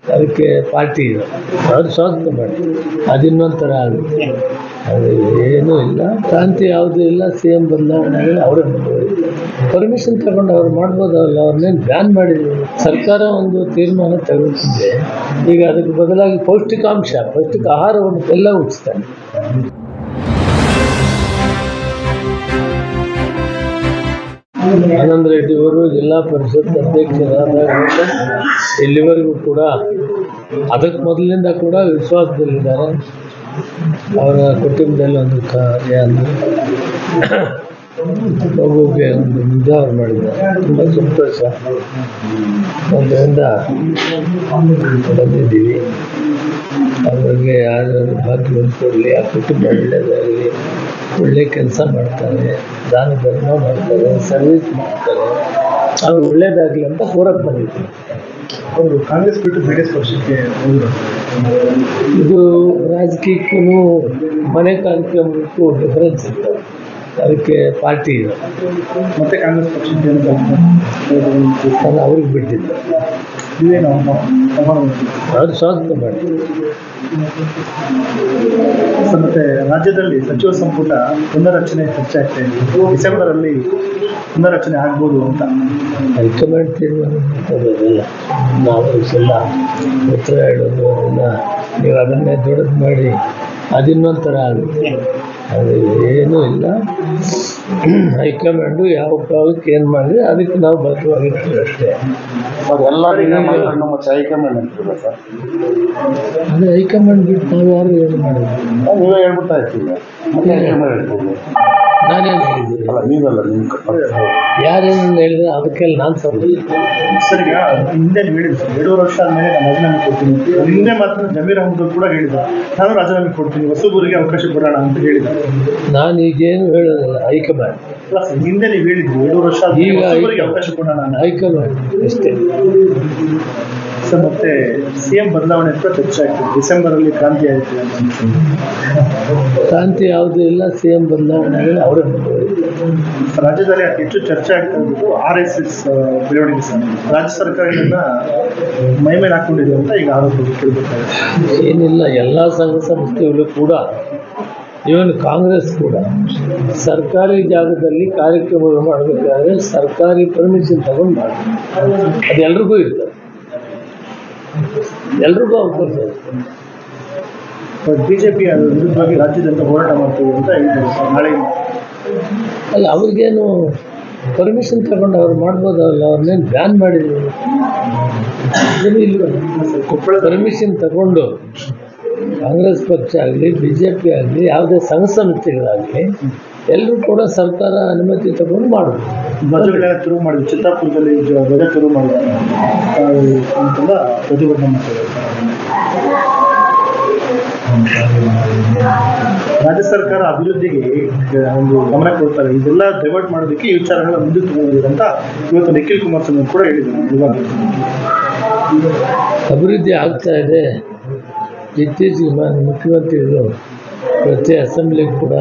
ಅದಕ್ಕೆ ಪಾರ್ಟಿ ಇದೆ, ಅವ್ರು ಸ್ವಾಗತ ಮಾಡಿ. ಅದು ಇನ್ನೊಂಥರ ಆಗುತ್ತೆ. ಅದು ಏನೂ ಇಲ್ಲ, ಕ್ರಾಂತಿ ಯಾವುದೂ ಇಲ್ಲ. ಸಿ ಎಂ ಬದಲಾವಣೆ ಅವರೇ ಪರ್ಮಿಷನ್ ತಗೊಂಡು ಅವ್ರು ಮಾಡ್ಬೋದಲ್ಲ, ಅವ್ರನ್ನೇನು ಬ್ಯಾನ್ ಮಾಡಿದ್ರು. ಸರ್ಕಾರ ಒಂದು ತೀರ್ಮಾನ ತೆಗೆದುಕೊಂಡಿದೆ. ಈಗ ಅದಕ್ಕೆ ಬದಲಾಗಿ ಪೌಷ್ಟಿಕ ಆಹಾರವನ್ನು ಎಲ್ಲ ಉಚಿಸ್ತಾರೆ. ಆನಂದ್ ರೆಡ್ಡಿ ಅವರು ಜಿಲ್ಲಾ ಪರಿಷತ್ ಅಧ್ಯಕ್ಷರಾದಾಗ ಇಲ್ಲಿವರೆಗೂ ಕೂಡ ಅದಕ್ಕೆ ಮೊದಲಿನಿಂದ ಕೂಡ ವಿಶ್ವಾಸದಲ್ಲಿದ್ದಾರೆ. ಅವರ ಕುಟುಂಬದಲ್ಲಿ ಒಂದು ಕಾರ್ಯ ಅಂದರೆ ಮಗುವಿಗೆ ಒಂದು ನಿರ್ಧಾರ ಮಾಡಿದ್ದಾರೆ. ತುಂಬ ಸಂತೋಷ. ಅದರಿಂದ ಬಂದಿದ್ದೀವಿ. ಅವ್ರಿಗೆ ಯಾರಾದರೂ ಭಾಗ್ಯ ಕೊಡಲಿ, ಆ ಕುಟುಂಬ ಒಳ್ಳೆಯದಾಗಲಿ, ಒಳ್ಳೆ ಕೆಲಸ ಮಾಡ್ತಾರೆ, ದಾನ ಧರ್ಮ ಮಾಡ್ತಾರೆ, ಸರ್ವಿಸ್ ಮಾಡ್ತಾರೆ, ಅದು ಒಳ್ಳೇದಾಗಲಿ ಅಂತ ಹೋರಾಟ ಬಂದಿದ್ದೀವಿ. ಅವರು ಕಾಂಗ್ರೆಸ್ ಬಿಟ್ಟು ಜೆಡಿಎಸ್ ಪಕ್ಷಕ್ಕೆ ಇದು ರಾಜಕೀಯಕ್ಕೂ ಮನೆ ಕಾರ್ಯಕ್ರಮಕ್ಕೂ ಡಿಫರೆನ್ಸ್ ಇರ್ತದೆ. ಅದಕ್ಕೆ ಪಾರ್ಟಿ ಇದೆ. ಮತ್ತೆ ಕಾಂಗ್ರೆಸ್ ಪಕ್ಷಕ್ಕೆ ನಾನು ಅವ್ರಿಗೆ ಬಿಟ್ಟಿದ್ದೆ. ನೀವೇನು ಅವ್ರು ಸ್ವಾಗತ ಮಾಡಿ. ಮತ್ತೆ ರಾಜ್ಯದಲ್ಲಿ ಸಚಿವ ಸಂಪುಟ ಪುನರ್ರಚನೆ ಚರ್ಚೆ ಆಗ್ತಾ ಇದೆ. ಡಿಸೆಂಬರಲ್ಲಿ ಪುನರ್ರಚನೆ ಆಗ್ಬೋದು ಅಂತ ಹೈಕಮಾಂಡ್ ತೀರ್ಮಾನ ಮಾಡ್ತದಲ್ಲ, ನಾವು ಎಲ್ಲ ಉತ್ತರ ಹೇಳೋದು ಅದನ್ನು ನೀವು ಅದನ್ನೇ ದೊಡ್ಡದು ಮಾಡಿ ಅದಿನ್ನೊಂಥರ ಆಗುತ್ತೆ. ಅದು ಏನೂ ಇಲ್ಲ. ಹೈಕಮಾಂಡು ಯಾವ ಕಾಲಕ್ಕೆ ಏನು ಮಾಡಿದ್ರೆ ಅದಕ್ಕೆ ನಾವು ಬದ್ಧವಾಗಿರ್ತೀವಿ ಅಷ್ಟೇ. ಅದೇ ಹೈಕಮಾಂಡ್ ಬಿಟ್ಟು ನಾವು ಯಾರು ಏನು ಮಾಡಿದ್ವಿ? ನೀವೇ ಹೇಳ್ಬಿಡ್ತಾ ಇರ್ತೀವಿ. ನಾನೇನು ಹೇಳಿದ್ದೀನಿ? ಅಲ್ಲ ನೀವಲ್ಲ, ನಿಮ್ಮ ಯಾರೇನು ಹೇಳಿದ್ರೆ ಅದಕ್ಕೆಲ್ಲ ನಾನು ಸರ್ ಈಗ ಹಿಂದೆ ಹೇಳಿದ್ರು ಸರ್, 2 ವರ್ಷ ಆದಮೇಲೆ ನಾನು ರಾಜೀನಾಮೆ ಕೊಡ್ತೀನಿ. ಹಿಂದೆ ಮಾತ್ರ ಜಮೀರ್ ಅಹಮದ್ ಕೂಡ ಹೇಳಿದ್ರು, ನಾನು ರಾಜೀನಾಮೆ ಕೊಡ್ತೀನಿ, ಹೊಸಬರಿಗೆ ಅವಕಾಶ ಕೊಡೋಣ ಅಂತ ಹೇಳಿದ್ರು. ನಾನು ಈಗೇನು ಹೇಳೋದಿಲ್ಲ, ಹೈಕಮಾಂಡ್. ಹಿಂದೆ ನೀವು ಹೇಳಿದ್ರು 2 ವರ್ಷ ಈಗ ಅವಕಾಶ ಕೊಡೋಣ ಅಂತ. ಹೈಕಮಾಂಡ್ ಅಷ್ಟೇ. ಸರ್ ಮತ್ತೆ ಸಿಎಂ ಬದಲಾವಣೆ ಅಂತ ಚರ್ಚೆ ಆಗ್ತದೆ. ಡಿಸೆಂಬರಲ್ಲಿ ಕ್ರಾಂತಿ ಆಗುತ್ತೆ ಅಂತ. ಕ್ರಾಂತಿ ಯಾವುದೂ ಇಲ್ಲ. ಸಿ ಎಂ ಬದಲಾವಣೆ ಅವರೇ ರಾಜ್ಯದಲ್ಲಿ ಅತಿ ಹೆಚ್ಚು ಚರ್ಚೆ ಆಗ್ತಾ ಇದ್ದು RSS ಬೆಳವಣಿಗೆ ಸರ್. ರಾಜ್ಯ ಸರ್ಕಾರ ಇದನ್ನ ಮೈ ಮೇಲೆ ಹಾಕೊಂಡಿದೆ ಅಂತ ಈಗ ಆರೋಪ ಕೇಳಬೇಕಾಗುತ್ತೆ. ಏನಿಲ್ಲ, ಎಲ್ಲ ಸಂಘ ಸಂಸ್ಥೆಗಳು ಕೂಡ, ಇವನ್ ಕಾಂಗ್ರೆಸ್ ಕೂಡ ಸರ್ಕಾರಿ ಜಾಗದಲ್ಲಿ ಕಾರ್ಯಕ್ರಮಗಳು ಮಾಡಬೇಕಾದ್ರೆ ಸರ್ಕಾರಿ ಪರ್ಮಿಷನ್ ತಗೊಂಡು ಮಾಡ್ತಾರೆ. ಅದು ಎಲ್ರಿಗೂ ಇರ್ತದೆ, ಎಲ್ರಿಗೂ ಅವಕಾಶ ಇರ್ತದೆ. ಬಿಜೆಪಿ ಅದು ವಿರುದ್ಧವಾಗಿ ರಾಜ್ಯದಲ್ಲಿ ಹೋರಾಟ ಮಾಡ್ತೀವಿ ಅಂತ ಹೇಳ್ತಾರೆ ಸರ್. ನಾಳೆ ಅಲ್ಲ, ಅವ್ರಿಗೇನು ಪರ್ಮಿಷನ್ ತಗೊಂಡು ಅವ್ರು ಮಾಡ್ಬೋದಲ್ಲ, ಅವ್ರನ್ನೇನು ಬ್ಯಾನ್ ಮಾಡಿದ್ರು? ಇಲ್ಲ, ಪರ್ಮಿಷನ್ ತಗೊಂಡು ಕಾಂಗ್ರೆಸ್ ಪಕ್ಷ ಆಗಲಿ, BJP ಆಗಲಿ, ಯಾವುದೇ ಸಂಘ ಸಂಸ್ಥೆಗಳಾಗಲಿ ಎಲ್ಲರೂ ಕೂಡ ಸರ್ಕಾರ ಅನುಮತಿ ತಗೊಂಡು ಮಾಡೋದು. ಧ್ವಜಗಳೆಲ್ಲ ತಿರುವು ಮಾಡಿದ್ರು. ಚಿತ್ತಾಪುರದಲ್ಲಿ ಧ್ವಜ ತಿರುವು ಮಾಡಿದ್ರು ಅಂತೆಲ್ಲ ಪ್ರತಿಭಟನೆ ಮಾಡ್ತಾರೆ. ರಾಜ್ಯ ಸರ್ಕಾರ ಅಭಿವೃದ್ಧಿಗೆ ಒಂದು ಗಮನ ಕೊಡ್ತಾರೆ. ಇದೆಲ್ಲ ಡೈವರ್ಟ್ ಮಾಡೋದಕ್ಕೆ ಈ ವಿಚಾರಗಳ ಮುಂದೆ ತಗೊಂಡಿದೆ ಅಂತ ಇವತ್ತು ನಿಖಿಲ್ ಕುಮಾರಸ್ವಾಮಿ ಕೂಡ ಹೇಳಿದ್ದಾರೆ. ಅಭಿವೃದ್ಧಿ ಆಗ್ತಾ ಇದೆ. ಇತ್ತೀಚೆಗೆ ಮುಖ್ಯಮಂತ್ರಿಗಳು ಪ್ರತಿ ಅಸೆಂಬ್ಲಿಗೆ ಕೂಡ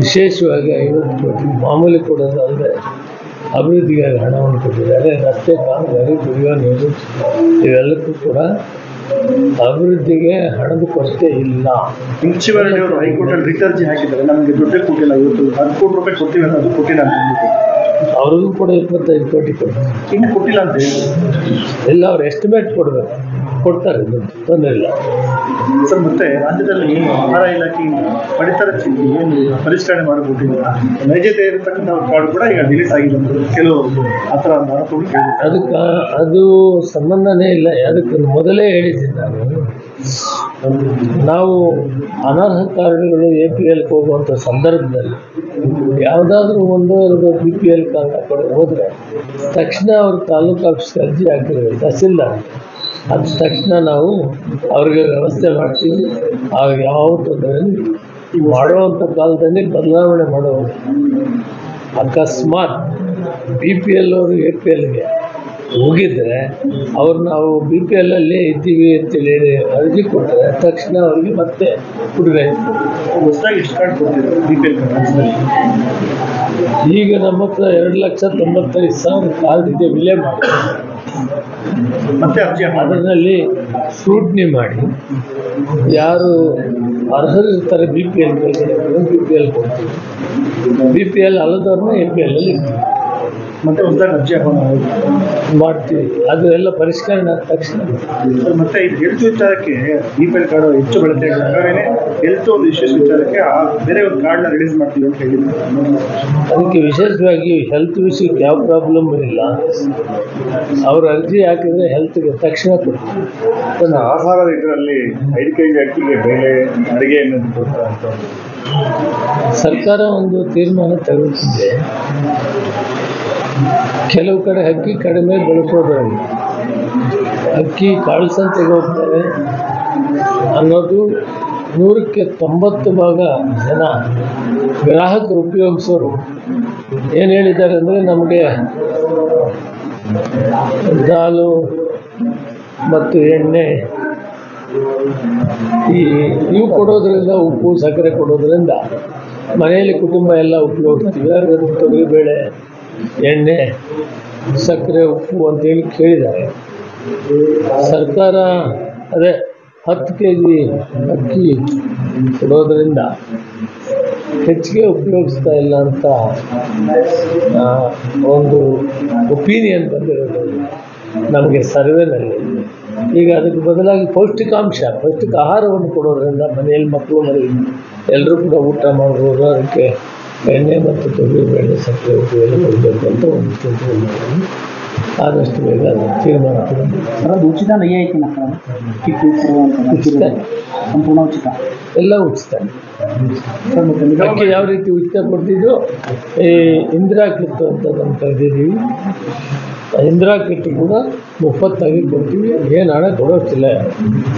ವಿಶೇಷವಾಗಿ 50 ಕೋಟಿ ಮಾಮೂಲಿ ಕೊಡೋದಲ್ಲದೆ ಅಭಿವೃದ್ಧಿಗಾಗಿ ಹಣವನ್ನು ಕೊಟ್ಟಿದ್ದಾರೆ. ರಸ್ತೆ ಕಾಮಗಾರಿ, ಕುಡಿಯುವ ನೀರು, ಇವೆಲ್ಲಕ್ಕೂ ಕೂಡ ಅಭಿವೃದ್ಧಿಗೆ ಹಣದ ಕೊರತೆ ಇಲ್ಲ. ಮುನ್ಸಿಪಾಲಿಟಿ ಅವರು ಹೈಕೋರ್ಟಲ್ಲಿ ರಿಟ್ ಅರ್ಜಿ ಹಾಕಿದ್ದಾರೆ, ನಮಗೆ ದುಡ್ಡೇ ಕೊಟ್ಟಿಲ್ಲ, ಇವತ್ತು 10 ಕೋಟಿ ರೂಪಾಯಿ ಕೊಡ್ತೀವಿ ಅನ್ನೋದು ಕೊಟ್ಟಿಲ್ಲ ಅಂತ ಅಂದ್ಬಿಟ್ಟು. ಅವ್ರಿಗೂ ಕೂಡ 25 ಕೋಟಿ ಕೊಡ್ತಾರೆ. ಇನ್ನು ಕೊಟ್ಟಿಲ್ಲ ಅಂತ ಹೇಳಿ ಎಲ್ಲ ಅವ್ರು ಎಸ್ಟಿಮೇಟ್ ಕೊಡಬೇಕು, ಕೊಡ್ತಾರೆ, ತೊಂದರೆ ಇಲ್ಲ. ಸರ್ ಮತ್ತೆ ರಾಜ್ಯದಲ್ಲಿ ಆಹಾರ ಇಲಾಖೆಯಿಂದ ಪಡಿತರ ಚೀಟಿ ಏನು ಪರಿಷ್ಕರಣೆ ಮಾಡಿಕೊಟ್ಟಿಲ್ಲ, ನೈಜತೆ ಇರತಕ್ಕಂಥ ಕಾರ್ಡ್ ಕೂಡ ಈಗ ರಿಲೀಸ್ ಆಗಿದೆ ಅಂತ ಕೆಲವು ಆ ಥರ ಒಂದು ಆರೋಪಗಳು ಕೇಳಿದೆ. ಅದಕ್ಕೆ ಅದು ಸಂಬಂಧನೇ ಇಲ್ಲ. ಅದಕ್ಕೆ ಮೊದಲೇ ಹೇಳಿದ್ದೀನಿ ನಾನು, ನಾವು ಅನರ್ಹ ಕಾರ್ಡ್ಗಳು APLಗೆ ಹೋಗುವಂಥ ಸಂದರ್ಭದಲ್ಲಿ ಯಾವುದಾದ್ರೂ 1-2 BPL ಕಾರ್ಡ್ ಕಡೆ ಹೋದರೆ ತಕ್ಷಣ ಅವ್ರ ತಾಲೂಕು ಆಫೀಸ್ಗೆ ಅರ್ಜಿ ಹಾಕಿರೋದು ತಹಸೀಲ್ದಾರ್, ಅದು ತಕ್ಷಣ ನಾವು ಅವ್ರಿಗೆ ವ್ಯವಸ್ಥೆ ಮಾಡ್ತೀವಿ. ಆಗ ಯಾವ ತೊಂದರೆ ಮಾಡುವಂಥ ಕಾಲದಲ್ಲಿ ಬದಲಾವಣೆ ಮಾಡೋದು. ಅಕಸ್ಮಾತ್ BPL ಅವರು APLಗೆ ಹೋಗಿದ್ರೆ ಅವ್ರು ನಾವು BPLಲ್ಲೇ ಇದ್ದೀವಿ ಅಂತೇಳಿ ಅರ್ಜಿ ಕೊಟ್ಟರೆ ತಕ್ಷಣ ಅವ್ರಿಗೆ ಮತ್ತೆ ಕೊಡಬೇಕು. ಹೊಸದಾಗಿ ಎಷ್ಟು ಕಾರ್ಡ್ ಕೊಡ್ತೀವಿ BPL ಕಾರ್ಡ್? ಈಗ ನಮ್ಮ ಹತ್ರ 2,95,000 ಕಾರ್ಡ್ ಇದೆ, ವಿಲೆ ಮಾಡಿ ಮತ್ತೆ ಅರ್ಜಿ ಅದರಲ್ಲಿ ಸ್ಕ್ರೂಟ್ನಿ ಮಾಡಿ ಯಾರು ಅರ್ಹರಿರ್ತಾರೆ BPL BPL ಕೊಡ್ತೀವಿ, BPL ಅಲ್ಲದವ್ರನ್ನ APL ಅಲ್ಲಿ ಇರ್ತೀವಿ, ಮತ್ತೆ ಹೊಸದಾಗಿ ಅರ್ಜಿ ಮಾಡ್ತೀವಿ. ಅದು ಎಲ್ಲ ಪರಿಷ್ಕರಣೆ ಆದ ತಕ್ಷಣ ಮತ್ತೆ ಇದು ಹೆಲ್ತ್ ವಿಚಾರಕ್ಕೆ BPL ಕಾರ್ಡ್ ಹೆಚ್ಚು ಬಳಕೆ ಹಾಗಾದ್ರೆ ಹೆಲ್ತ್ ಒಂದು ಇಶ್ಯೂಸ್ ವಿಚಾರಕ್ಕೆ ಬೇರೆ ಒಂದು ಕಾರ್ಡ್ನ ರಿಲೀಸ್ ಮಾಡ್ತೀವಿ ಅಂತ ಹೇಳಿದ್ರು. ಅದಕ್ಕೆ ವಿಶೇಷವಾಗಿ ಹೆಲ್ತ್ ವಿಷಯಕ್ಕೆ ಯಾವ ಪ್ರಾಬ್ಲಮ್ ಇಲ್ಲ. ಅವ್ರ ಅರ್ಜಿ ಹಾಕಿದ್ರೆ ಹೆಲ್ತ್ಗೆ ತಕ್ಷಣ ಕೊಡ್ತೀವಿ. ಆಹಾರ ಇದರಲ್ಲಿ 5 kg ಅಕ್ಕಿಗೆ ಬೆಲೆ ಅಡುಗೆ ಎಣ್ಣೆ ಕೊಡ್ತಾರೆ. ಸರ್ಕಾರ ಒಂದು ತೀರ್ಮಾನ ತೆಗೆದುಕೊಂಡಿದೆ. ಕೆಲವು ಕಡೆ ಅಕ್ಕಿ ಕಡಿಮೆ ಬಳಸೋದ್ರಲ್ಲಿ ಅಕ್ಕಿ ಕಾಳಸಂತೆಗೆ ಹೋಗ್ತಾರೆ ಅನ್ನೋದು 100ಕ್ಕೆ 90% ಜನ ಗ್ರಾಹಕರು ಉಪಯೋಗಿಸೋರು ಏನು ಹೇಳಿದ್ದಾರೆ ಅಂದರೆ, ನಮಗೆ ದಾಲು ಮತ್ತು ಎಣ್ಣೆ ಇವು ಕೊಡೋದ್ರಿಂದ, ಉಪ್ಪು ಸಕ್ಕರೆ ಕೊಡೋದ್ರಿಂದ ಮನೆಯಲ್ಲಿ ಕುಟುಂಬ ಎಲ್ಲ ಉಪಯೋಗಿಸ್ತೀವಿ. ಅದನ್ನು ತೊಗರಿಬೇಳೆ, ಎಣ್ಣೆ, ಸಕ್ಕರೆ, ಉಪ್ಪು ಅಂತೇಳಿ ಕೇಳಿದ್ದಾರೆ. ಸರ್ಕಾರ ಅದೇ 10 kg ಅಕ್ಕಿ ಕೊಡೋದ್ರಿಂದ ಹೆಚ್ಚಿಗೆ ಉಪಯೋಗಿಸ್ತಾ ಇಲ್ಲ ಅಂತ ಒಂದು ಒಪಿನಿಯನ್ ಬಂದಿರೋದು ನಮಗೆ ಸರ್ವೆನಲ್ಲಿ. ಈಗ ಅದಕ್ಕೆ ಬದಲಾಗಿ ಪೌಷ್ಟಿಕ ಆಹಾರವನ್ನು ಕೊಡೋದ್ರಿಂದ ಮನೆಯಲ್ಲಿ ಮಕ್ಕಳು ಮರಿ ಎಲ್ಲರೂ ಕೂಡ ಊಟ ಮಾಡ್ಬೋದು. ಅದಕ್ಕೆ ಎಣ್ಣೆ ಮತ್ತು ತೊಗರಿಬೇಳೆ, ಸಕ್ಕರೆ, ಉಪ್ಪು ಎಲ್ಲ ಕೊಡಬೇಕು ಅಂತ ಒಂದು ಚಿಂತನೆ ಮಾಡಿ ಆದಷ್ಟು ಬೇಗ ತೀರ್ಮಾನ ಅದು ಉಚಿತ ರಿಯಾಯಿತಿನ ಉಚಿತ, ಸಂಪೂರ್ಣ ಉಚಿತ, ಎಲ್ಲ ಉಚಿತ. ಅಕ್ಕಿ ಯಾವ ರೀತಿ ಉಚಿತ ಕೊಡ್ತಿದ್ರು, ಈ ಇಂದಿರಾ ಕಿಟ್ಟು ಅಂತ ನಮ್ಮ ಕರೆದಿದ್ದೀವಿ. ಇಂದಿರಾ ಕಿಟ್ಟು ಕೂಡ 30 ಕೊಡ್ತೀವಿ, ಏನು ಹಣ ಕೊಡೋಷ್ಟಿಲ್ಲ.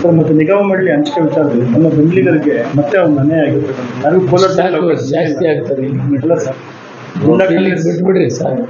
ಸರ್, ಮತ್ತು ನಿಗಮ ಮಂಡಳಿ ಹಂಚಿಕೆ ವಿಚಾರದಲ್ಲಿ ನಮ್ಮ ಬೆಂಬಲಿಗರಿಗೆ ಮತ್ತೆ ಒಂದು ಮನೆ ಆಗಿರ್ತಕ್ಕಂಥ ಜಾಸ್ತಿ ಆಗ್ತದೆ. ಇಲ್ಲ ಸರ್, ಬಿಟ್ಬಿಡ್ರಿ ಸಾಕು.